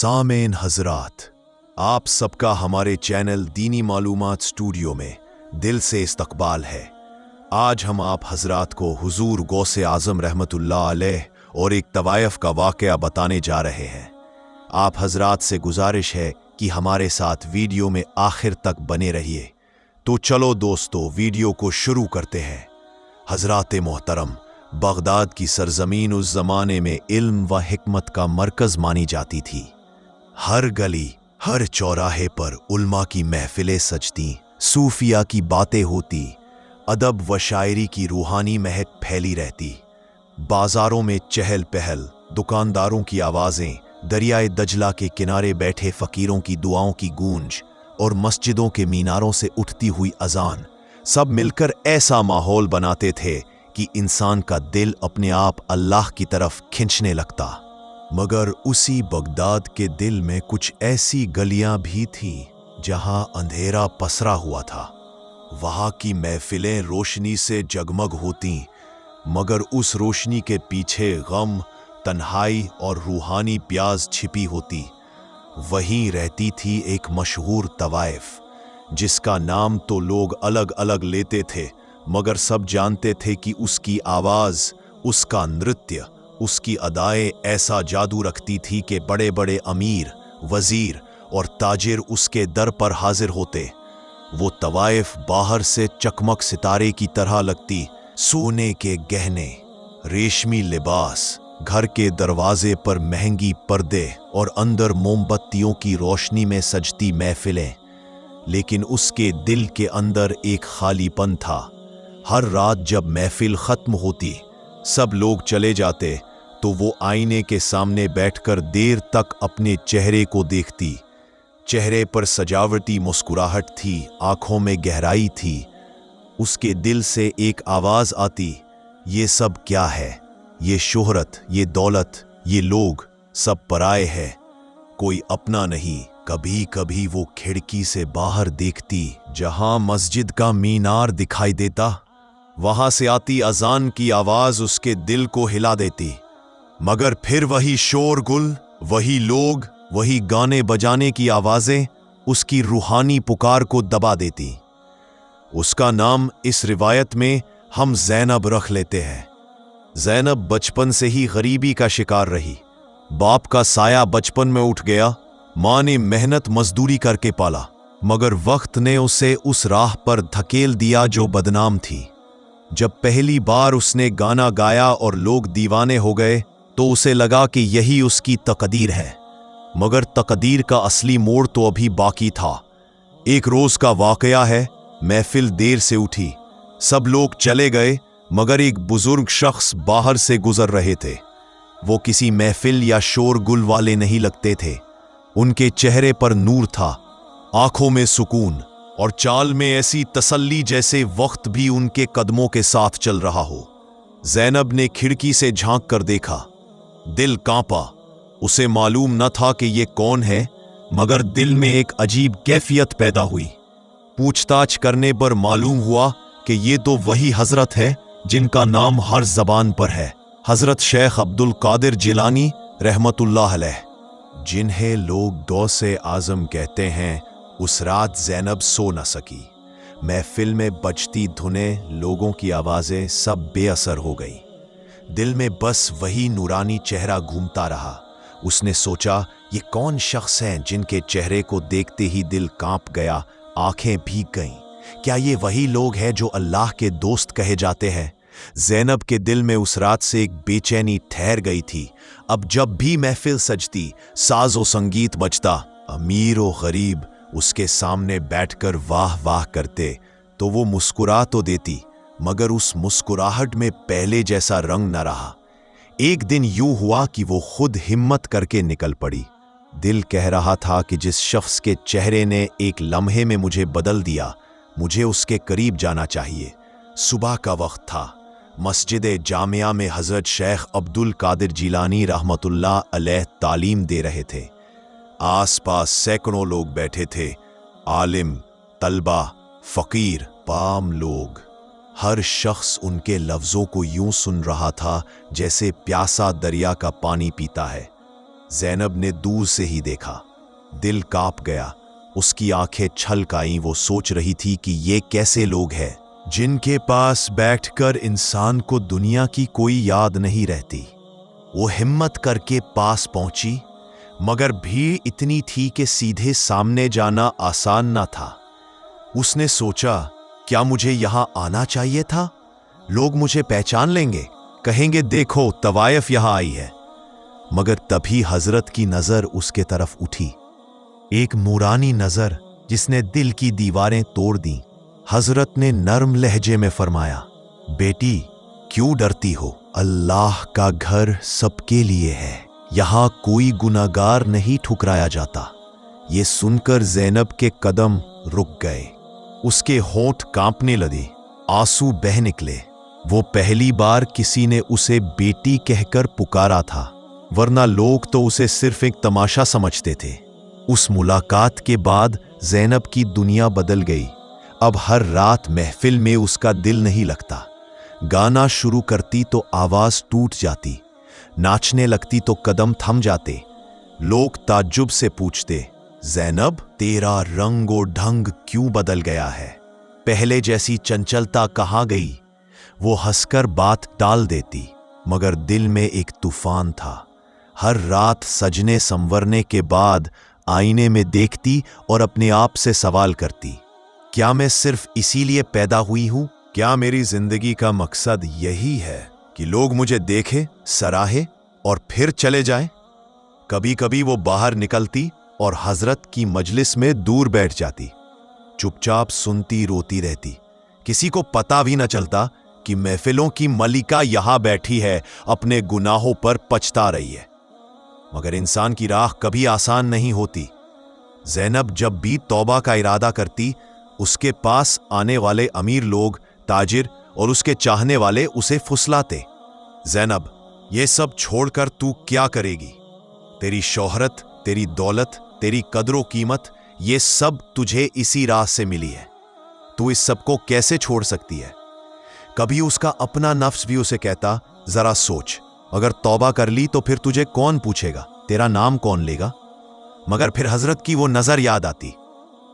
सामेन हजरात, आप सबका हमारे चैनल दीनी मालूमात स्टूडियो में दिल से इस्तकबाल है। आज हम आप हजरात को हुजूर गौसे आज़म रहमतुल्लाह अलैह और एक तवायफ का वाक़या बताने जा रहे हैं। आप हजरात से गुजारिश है कि हमारे साथ वीडियो में आखिर तक बने रहिए। तो चलो दोस्तों, वीडियो को शुरू करते हैं। हजरात मोहतरम, बगदाद की सरजमीन उस ज़माने में इल्म व हिकमत का मरकज़ मानी जाती थी। हर गली, हर चौराहे पर उल्मा की महफिलें सजती, सूफिया की बातें होती, अदब व शायरी की रूहानी महक फैली रहती। बाजारों में चहल पहल, दुकानदारों की आवाज़ें, दरियाए दजला के किनारे बैठे फ़कीरों की दुआओं की गूंज और मस्जिदों के मीनारों से उठती हुई अजान, सब मिलकर ऐसा माहौल बनाते थे कि इंसान का दिल अपने आप अल्लाह की तरफ खिंचने लगता। मगर उसी बगदाद के दिल में कुछ ऐसी गलियां भी थीं जहां अंधेरा पसरा हुआ था। वहां की महफिलें रोशनी से जगमग होतीं, मगर उस रोशनी के पीछे गम, तन्हाई और रूहानी प्यास छिपी होती। वहीं रहती थी एक मशहूर तवाइफ, जिसका नाम तो लोग अलग अलग लेते थे, मगर सब जानते थे कि उसकी आवाज़, उसका नृत्य, उसकी अदाएं ऐसा जादू रखती थी कि बड़े बड़े अमीर, वजीर और ताजिर उसके दर पर हाजिर होते। वो तवाइफ बाहर से चकमक सितारे की तरह लगती, सोने के गहने, रेशमी लिबास, घर के दरवाजे पर महंगी पर्दे और अंदर मोमबत्तियों की रोशनी में सजती महफिलें। लेकिन उसके दिल के अंदर एक खालीपन था। हर रात जब महफिल खत्म होती, सब लोग चले जाते, तो वो आईने के सामने बैठकर देर तक अपने चेहरे को देखती। चेहरे पर सजावटी मुस्कुराहट थी, आंखों में गहराई थी। उसके दिल से एक आवाज आती, ये सब क्या है? ये शोहरत, ये दौलत, ये लोग सब पराए हैं, कोई अपना नहीं। कभी कभी वो खिड़की से बाहर देखती, जहां मस्जिद का मीनार दिखाई देता। वहां से आती अजान की आवाज उसके दिल को हिला देती। मगर फिर वही शोरगुल, वही लोग, वही गाने बजाने की आवाजें उसकी रूहानी पुकार को दबा देती। उसका नाम इस रिवायत में हम ज़ैनब रख लेते हैं। ज़ैनब बचपन से ही गरीबी का शिकार रही। बाप का साया बचपन में उठ गया। माँ ने मेहनत मजदूरी करके पाला, मगर वक्त ने उसे उस राह पर धकेल दिया जो बदनाम थी। जब पहली बार उसने गाना गाया और लोग दीवाने हो गए, तो उसे लगा कि यही उसकी तकदीर है। मगर तकदीर का असली मोड़ तो अभी बाकी था। एक रोज का वाकया है। महफिल देर से उठी, सब लोग चले गए, मगर एक बुजुर्ग शख्स बाहर से गुजर रहे थे। वो किसी महफिल या शोरगुल वाले नहीं लगते थे। उनके चेहरे पर नूर था, आंखों में सुकून और चाल में ऐसी तसल्ली जैसे वक्त भी उनके कदमों के साथ चल रहा हो। ज़ैनब ने खिड़की से झांक कर देखा। दिल कांपा। उसे मालूम न था कि ये कौन है, मगर दिल में एक अजीब कैफियत पैदा हुई। पूछताछ करने पर मालूम हुआ कि ये तो वही हजरत है जिनका नाम हर जबान पर है, हजरत शेख अब्दुल कादिर जिलानी रहमतुल्लाह अलैह, जिन्हें लोग गौसे आज़म कहते हैं। उस रात ज़ैनब सो न सकी। महफिल में बजती धुनें, लोगों की आवाज़ें सब बेअसर हो गई। दिल में बस वही नूरानी चेहरा घूमता रहा। उसने सोचा, ये कौन शख्स हैं जिनके चेहरे को देखते ही दिल कांप गया, आंखें भीग गईं? क्या ये वही लोग हैं जो अल्लाह के दोस्त कहे जाते हैं? ज़ैनब के दिल में उस रात से एक बेचैनी ठहर गई थी। अब जब भी महफिल सजती, साज़ो संगीत बजता, अमीर और गरीब उसके सामने बैठकर वाह वाह करते, तो वो मुस्कुरा तो देती, मगर उस मुस्कुराहट में पहले जैसा रंग न रहा। एक दिन यूं हुआ कि वो खुद हिम्मत करके निकल पड़ी। दिल कह रहा था कि जिस शख्स के चेहरे ने एक लम्हे में मुझे बदल दिया, मुझे उसके करीब जाना चाहिए। सुबह का वक्त था। मस्जिद जामिया में हजरत शेख अब्दुल कादिर जिलानी रहमतुल्लाह अलैह तालीम दे रहे थे। आसपास सैकड़ों लोग बैठे थे, आलिम, तलबा, फकीर, पाम लोग। हर शख्स उनके लफ्ज़ों को यूं सुन रहा था जैसे प्यासा दरिया का पानी पीता है। ज़ैनब ने दूर से ही देखा। दिल कांप गया, उसकी आंखें छलकाईं। वो सोच रही थी कि ये कैसे लोग हैं जिनके पास बैठकर इंसान को दुनिया की कोई याद नहीं रहती। वो हिम्मत करके पास पहुंची, मगर भीड़ इतनी थी कि सीधे सामने जाना आसान ना था। उसने सोचा, क्या मुझे यहां आना चाहिए था? लोग मुझे पहचान लेंगे, कहेंगे देखो तवायफ यहां आई है। मगर तभी हजरत की नजर उसके तरफ उठी, एक नूरानी नजर जिसने दिल की दीवारें तोड़ दी। हजरत ने नर्म लहजे में फरमाया, बेटी क्यों डरती हो? अल्लाह का घर सबके लिए है, यहां कोई गुनाहगार नहीं ठुकराया जाता। ये सुनकर ज़ैनब के कदम रुक गए, उसके होंठ कांपने लगे, आंसू बह निकले। वो पहली बार किसी ने उसे बेटी कहकर पुकारा था, वरना लोग तो उसे सिर्फ एक तमाशा समझते थे। उस मुलाकात के बाद ज़ैनब की दुनिया बदल गई। अब हर रात महफिल में उसका दिल नहीं लगता। गाना शुरू करती तो आवाज टूट जाती, नाचने लगती तो कदम थम जाते। लोग ताज्जुब से पूछते, ज़ैनब तेरा रंग और ढंग क्यों बदल गया है? पहले जैसी चंचलता कहाँ गई? वो हंसकर बात टाल देती, मगर दिल में एक तूफान था। हर रात सजने संवरने के बाद आईने में देखती और अपने आप से सवाल करती, क्या मैं सिर्फ इसीलिए पैदा हुई हूं? क्या मेरी जिंदगी का मकसद यही है कि लोग मुझे देखें, सराहे और फिर चले जाएं? कभी कभी वो बाहर निकलती और हजरत की मजलिस में दूर बैठ जाती, चुपचाप सुनती रोती रहती। किसी को पता भी न चलता कि महफिलों की मलिका यहां बैठी है, अपने गुनाहों पर पछता रही है। मगर इंसान की राह कभी आसान नहीं होती। ज़ैनब जब भी तौबा का इरादा करती, उसके पास आने वाले अमीर लोग, ताजिर और उसके चाहने वाले उसे फुसलाते, ज़ैनब ये सब छोड़कर तू क्या करेगी? तेरी शोहरत, तेरी दौलत, तेरी कदरो कीमत, ये सब तुझे इसी राह से मिली है, तू इस सब को कैसे छोड़ सकती है? कभी उसका अपना नफ्स भी उसे कहता, जरा सोच, अगर तौबा कर ली तो फिर तुझे कौन पूछेगा, तेरा नाम कौन लेगा? मगर फिर हजरत की वो नजर याद आती,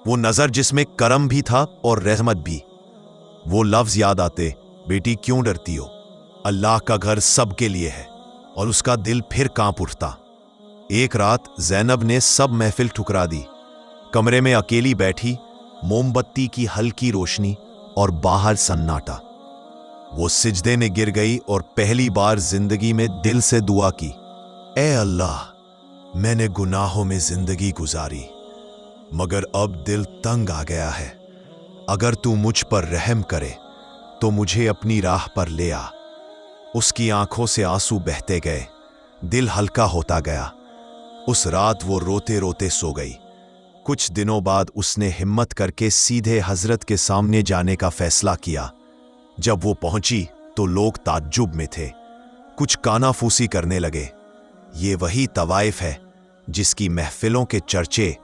वो नजर जिसमें करम भी था और रहमत भी। वो लफ्ज याद आते, बेटी क्यों डरती हो? अल्लाह का घर सबके लिए है। और उसका दिल फिर कांप उठता। एक रात ज़ैनब ने सब महफिल ठुकरा दी। कमरे में अकेली बैठी, मोमबत्ती की हल्की रोशनी और बाहर सन्नाटा। वो सिजदे में गिर गई और पहली बार जिंदगी में दिल से दुआ की, ए अल्लाह, मैंने गुनाहों में जिंदगी गुजारी, मगर अब दिल तंग आ गया है। अगर तू मुझ पर रहम करे तो मुझे अपनी राह पर ले आ। उसकी आंखों से आंसू बहते गए, दिल हल्का होता गया। उस रात वो रोते रोते सो गई। कुछ दिनों बाद उसने हिम्मत करके सीधे हजरत के सामने जाने का फैसला किया। जब वो पहुंची तो लोग ताज्जुब में थे, कुछ कानाफूसी करने लगे। ये वही तवाइफ है जिसकी महफिलों के चर्चे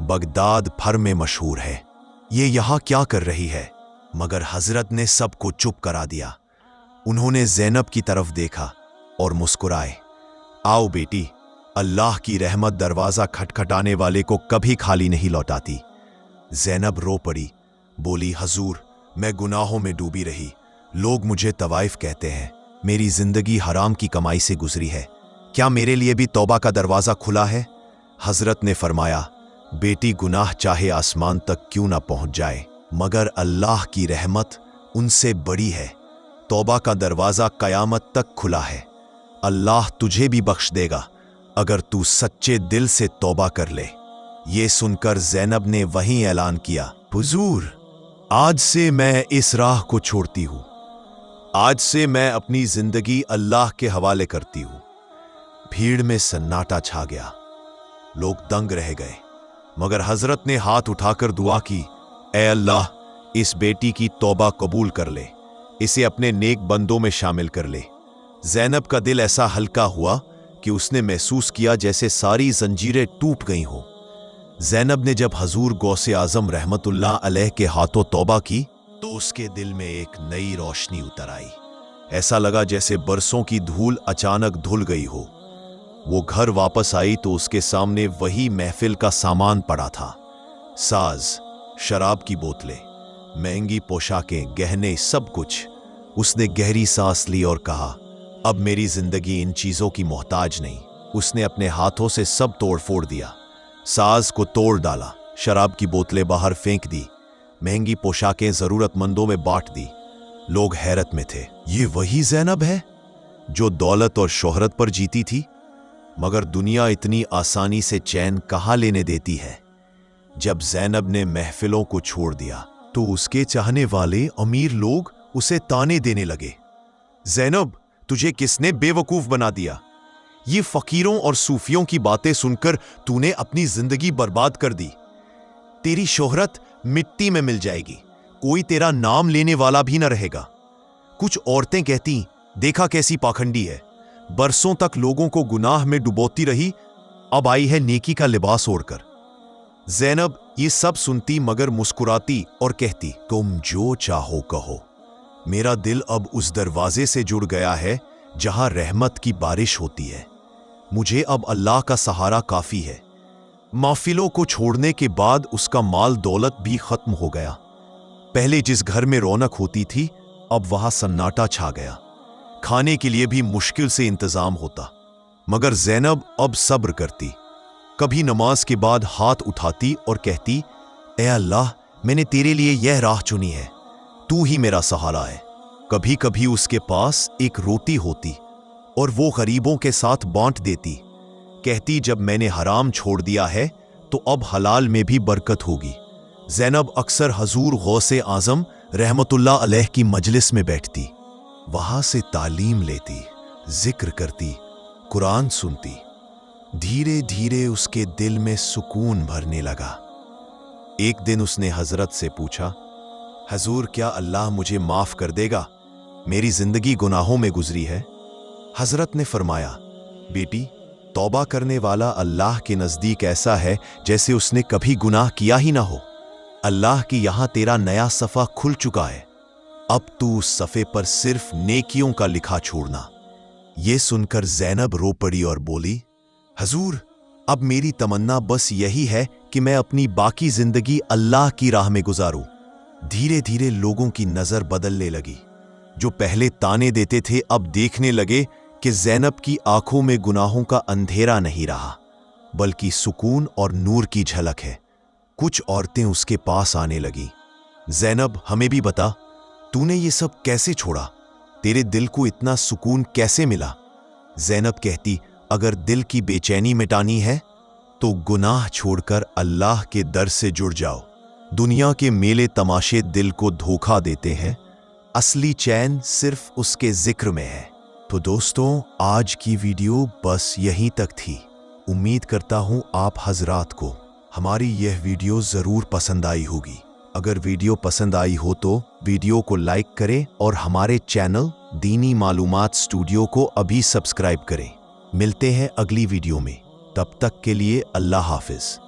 बगदाद भर में मशहूर है। ये यहां क्या कर रही है? मगर हजरत ने सबको चुप करा दिया। उन्होंने ज़ैनब की तरफ देखा और मुस्कुराए, आओ बेटी, अल्लाह की रहमत दरवाजा खटखटाने वाले को कभी खाली नहीं लौटाती। ज़ैनब रो पड़ी, बोली, हजूर, मैं गुनाहों में डूबी रही, लोग मुझे तवाइफ कहते हैं, मेरी जिंदगी हराम की कमाई से गुजरी है, क्या मेरे लिए भी तौबा का दरवाजा खुला है? हजरत ने फरमाया, बेटी, गुनाह चाहे आसमान तक क्यों ना पहुंच जाए, मगर अल्लाह की रहमत उनसे बड़ी है। तौबा का दरवाजा कयामत तक खुला है। अल्लाह तुझे भी बख्श देगा अगर तू सच्चे दिल से तौबा कर ले। ये सुनकर ज़ैनब ने वहीं ऐलान किया, हुजूर, आज से मैं इस राह को छोड़ती हूं। आज से मैं अपनी जिंदगी अल्लाह के हवाले करती हूं। भीड़ में सन्नाटा छा गया, लोग दंग रह गए। मगर हजरत ने हाथ उठाकर दुआ की, ए अल्लाह, इस बेटी की तौबा कबूल कर ले, इसे अपने नेक बंदों में शामिल कर ले। ज़ैनब का दिल ऐसा हल्का हुआ कि उसने महसूस किया जैसे सारी जंजीरें टूट गई हों। ज़ैनब ने जब हजूर गौसे आजम रहमतुल्लाह अलैह के हाथों तौबा की तो उसके दिल में एक नई रोशनी उतर आई। ऐसा लगा जैसे बरसों की धूल अचानक धुल गई हो। वो घर वापस आई तो उसके सामने वही महफिल का सामान पड़ा था। साज, शराब की बोतलें, महंगी पोशाकें, गहने, सब कुछ। उसने गहरी सांस ली और कहा, अब मेरी जिंदगी इन चीजों की मोहताज नहीं। उसने अपने हाथों से सब तोड़ फोड़ दिया। साज को तोड़ डाला, शराब की बोतलें बाहर फेंक दी, महंगी पोशाकें जरूरतमंदों में बांट दी। लोग हैरत में थे। ये वही ज़ैनब है जो दौलत और शोहरत पर जीती थी? मगर दुनिया इतनी आसानी से चैन कहाँ लेने देती है। जब ज़ैनब ने महफिलों को छोड़ दिया तो उसके चाहने वाले अमीर लोग उसे ताने देने लगे। ज़ैनब, तुझे किसने बेवकूफ बना दिया? ये फकीरों और सूफियों की बातें सुनकर तूने अपनी जिंदगी बर्बाद कर दी। तेरी शोहरत मिट्टी में मिल जाएगी, कोई तेरा नाम लेने वाला भी न रहेगा। कुछ औरतें कहती, देखा कैसी पाखंडी है, बरसों तक लोगों को गुनाह में डुबोती रही, अब आई है नेकी का लिबास ओढ़कर। ज़ैनब ये सब सुनती मगर मुस्कुराती और कहती, तुम जो चाहो कहो, मेरा दिल अब उस दरवाजे से जुड़ गया है जहां रहमत की बारिश होती है। मुझे अब अल्लाह का सहारा काफी है। महफिलों को छोड़ने के बाद उसका माल दौलत भी खत्म हो गया। पहले जिस घर में रौनक होती थी, अब वहां सन्नाटा छा गया। खाने के लिए भी मुश्किल से इंतजाम होता। मगर ज़ैनब अब सब्र करती। कभी नमाज के बाद हाथ उठाती और कहती, ए अल्लाह, मैंने तेरे लिए यह राह चुनी है, तू ही मेरा सहारा है। कभी कभी उसके पास एक रोटी होती और वो गरीबों के साथ बांट देती। कहती, जब मैंने हराम छोड़ दिया है तो अब हलाल में भी बरकत होगी। ज़ैनब अक्सर हजूर गौसे आज़म रहमतुल्लाह अलैह की मजलिस में बैठती, वहां से तालीम लेती, जिक्र करती, कुरान सुनती। धीरे धीरे उसके दिल में सुकून भरने लगा। एक दिन उसने हजरत से पूछा, हजूर, क्या अल्लाह मुझे माफ कर देगा? मेरी जिंदगी गुनाहों में गुजरी है। हजरत ने फरमाया, बेटी, तौबा करने वाला अल्लाह के नजदीक ऐसा है जैसे उसने कभी गुनाह किया ही ना हो। अल्लाह की यहां तेरा नया सफ़ा खुल चुका है, अब तू उस सफ़े पर सिर्फ नेकियों का लिखा छोड़ना। ये सुनकर ज़ैनब रो पड़ी और बोली, हजूर, अब मेरी तमन्ना बस यही है कि मैं अपनी बाकी जिंदगी अल्लाह की राह में गुजारूं। धीरे धीरे लोगों की नजर बदलने लगी। जो पहले ताने देते थे अब देखने लगे कि ज़ैनब की आंखों में गुनाहों का अंधेरा नहीं रहा, बल्कि सुकून और नूर की झलक है। कुछ औरतें उसके पास आने लगी, ज़ैनब, हमें भी बता, तूने ये सब कैसे छोड़ा? तेरे दिल को इतना सुकून कैसे मिला? ज़ैनब कहती, अगर दिल की बेचैनी मिटानी है तो गुनाह छोड़कर अल्लाह के दर से जुड़ जाओ। दुनिया के मेले तमाशे दिल को धोखा देते हैं, असली चैन सिर्फ उसके जिक्र में है। तो दोस्तों, आज की वीडियो बस यहीं तक थी। उम्मीद करता हूं आप हजरात को हमारी यह वीडियो ज़रूर पसंद आई होगी। अगर वीडियो पसंद आई हो तो वीडियो को लाइक करें और हमारे चैनल दीनी मालूमात स्टूडियो को अभी सब्सक्राइब करें। मिलते हैं अगली वीडियो में, तब तक के लिए अल्लाह हाफिज।